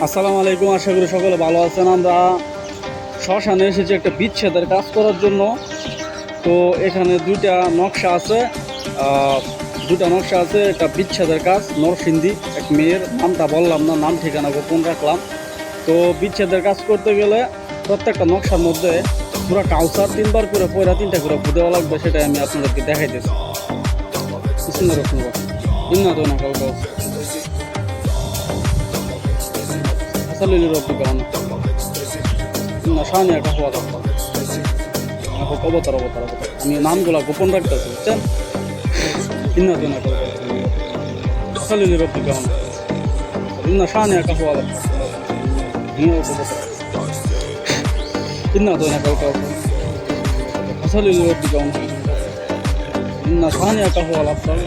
আসসালামু আলাইকুম, আশা করি সকলে ভালো আছেন। আমরা শ্মশানে এসেছি একটা বিচ্ছেদের কাজ করার জন্য। তো এখানে দুটা নকশা আছে একটা বিচ্ছেদের কাজ। নরসিংদী এক মেয়ের, নামটা বললাম না, নাম ঠিকানা গোপন রাখলাম। তো বিচ্ছেদের কাজ করতে গেলে প্রত্যেকটা নকশার মধ্যে পুরো কাউসার 3বার করে পয়রা 3টা করে দেওয়া লাগবে, সেটাই আমি আপনাদেরকে দেখাইতেছি। ইন্না তো না কাউকে Salili Rabbi Gana. Nashani একটা হওয়া দরকার। অবতার। আমি নামগুলা গোপন রাখতেছি, বুঝছেন? ইন্না তো না কাউকে Salili Rabbi Gana. Nashani একটা হওয়া দরকার। ইন্না তো না কাউকে Salili Rabbi Gana. Nashani একটা হওয়া দরকার।